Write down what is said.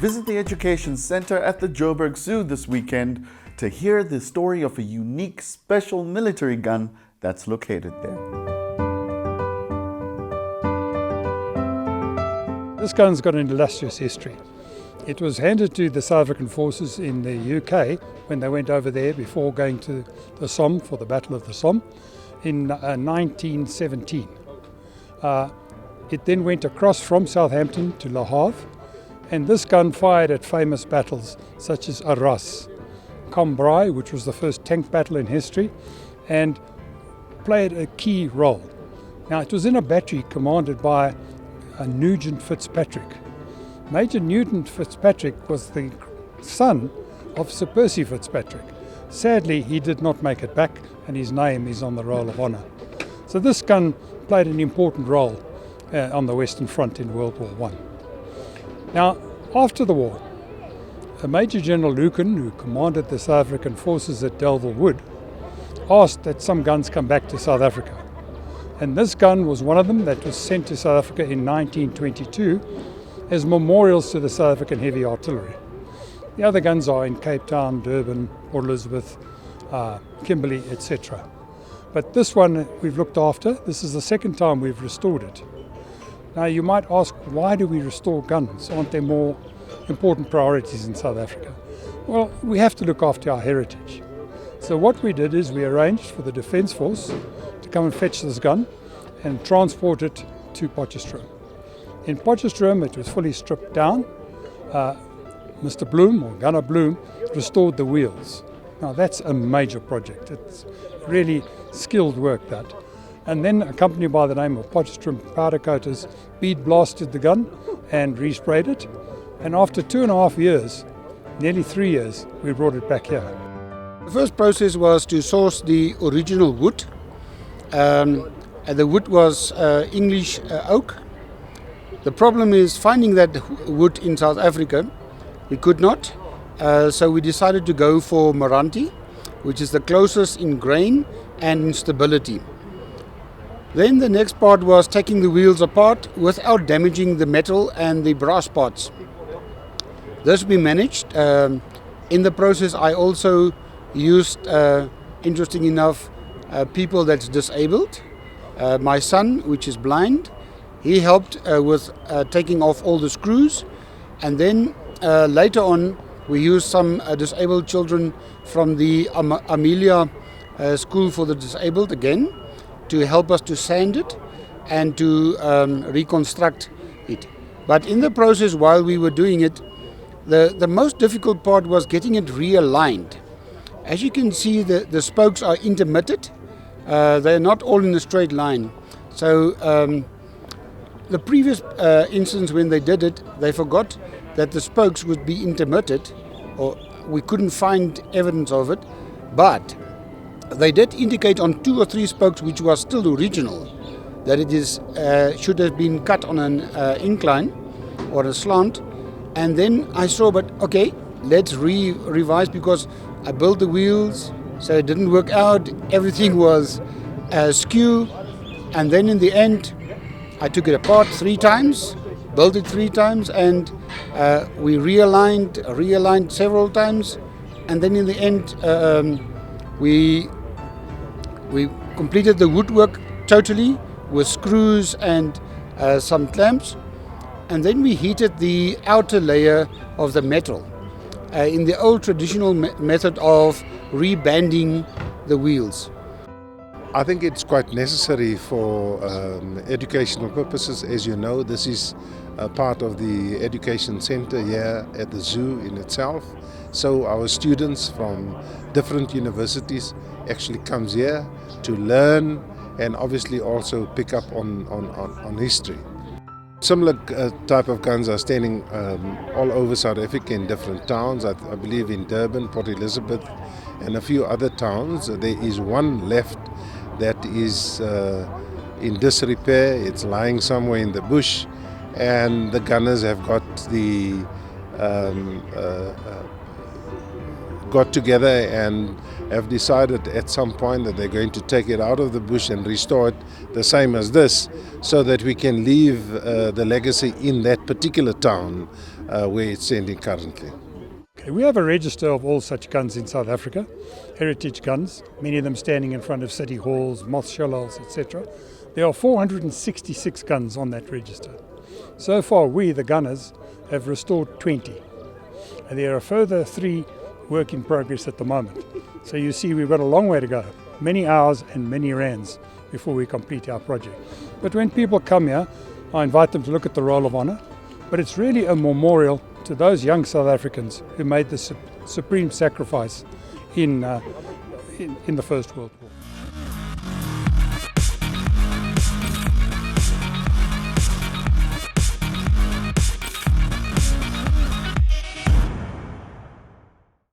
Visit the Education Center at the Joburg Zoo this weekend to hear the story of a unique special military gun that's located there. This gun's got an illustrious history. It was handed to the South African forces in the UK when they went over there before going to the Somme for the Battle of the Somme in 1917. It then went across from Southampton to Le Havre, and this gun fired at famous battles such as Arras, Cambrai, which was the first tank battle in history, and played a key role. Now, it was in a battery commanded by Nugent Fitzpatrick. Major Nugent Fitzpatrick was the son of Sir Percy Fitzpatrick. Sadly, he did not make it back, and his name is on the Roll of Honour. So this gun played an important role on the Western Front in World War I. Now, after the war, Major General Lucan, who commanded the South African forces at Delville Wood, asked that some guns come back to South Africa. And this gun was one of them that was sent to South Africa in 1922 as memorials to the South African heavy artillery. The other guns are in Cape Town, Durban, Port Elizabeth, Kimberley, etc. But this one we've looked after. This is the second time we've restored it. Now you might ask, why do we restore guns? Aren't there more important priorities in South Africa? Well, we have to look after our heritage. So what we did is we arranged for the Defence Force to come and fetch this gun and transport it to Potchefstroom. In Potchefstroom it was fully stripped down. Mr. Bloom, or Gunner Bloom, restored the wheels. Now that's a major project. It's really skilled work, that. And then a company by the name of Potchefstroom Powder Coaters bead blasted the gun and resprayed it. And after 2.5 years, nearly 3 years, we brought it back here. The first process was to source the original wood. And the wood was English oak. The problem is finding that wood in South Africa. We could not. So we decided to go for Meranti, which is the closest in grain and in stability. Then the next part was taking the wheels apart without damaging the metal and the brass parts. This we managed. In the process I also used, interesting enough, people that's disabled. My son, which is blind, he helped with taking off all the screws, and then later on we used some disabled children from the Amelia School for the Disabled again to help us to sand it and to reconstruct it. But in the process, while we were doing it, the most difficult part was getting it realigned. As you can see, the spokes are intermitted. They're not all in a straight line. So the previous instance when they did it, they forgot that the spokes would be intermitted, or we couldn't find evidence of it, but they did indicate on 2 or 3 spokes which was still original, that it is should have been cut on an incline or a slant. And then I saw, but okay, let's revise, because I built the wheels, so it didn't work out. Everything was skew, and then in the end I took it apart 3 times, built it 3 times, and we realigned several times, and then in the end we completed the woodwork totally with screws and some clamps, and then we heated the outer layer of the metal in the old traditional method of rebanding the wheels. I think it's quite necessary for educational purposes. As you know, this is a part of the education center here at the zoo in itself. So our students from different universities actually comes here to learn and obviously also pick up on history. Similar type of guns are standing all over South Africa in different towns. I believe in Durban, Port Elizabeth and a few other towns. There is one left that is in disrepair. It's lying somewhere in the bush, and the gunners have got the got together and have decided at some point that they're going to take it out of the bush and restore it the same as this, so that we can leave the legacy in that particular town where it's standing currently. Okay, we have a register of all such guns in South Africa, heritage guns, many of them standing in front of city halls, mosque shalals, etc. There are 466 guns on that register. So far, we, the gunners, have restored 20. And there are a further 3 work in progress at the moment. So you see we've got a long way to go, many hours and many rands before we complete our project. But when people come here, I invite them to look at the Roll of Honour, but it's really a memorial to those young South Africans who made the supreme sacrifice in the First World War.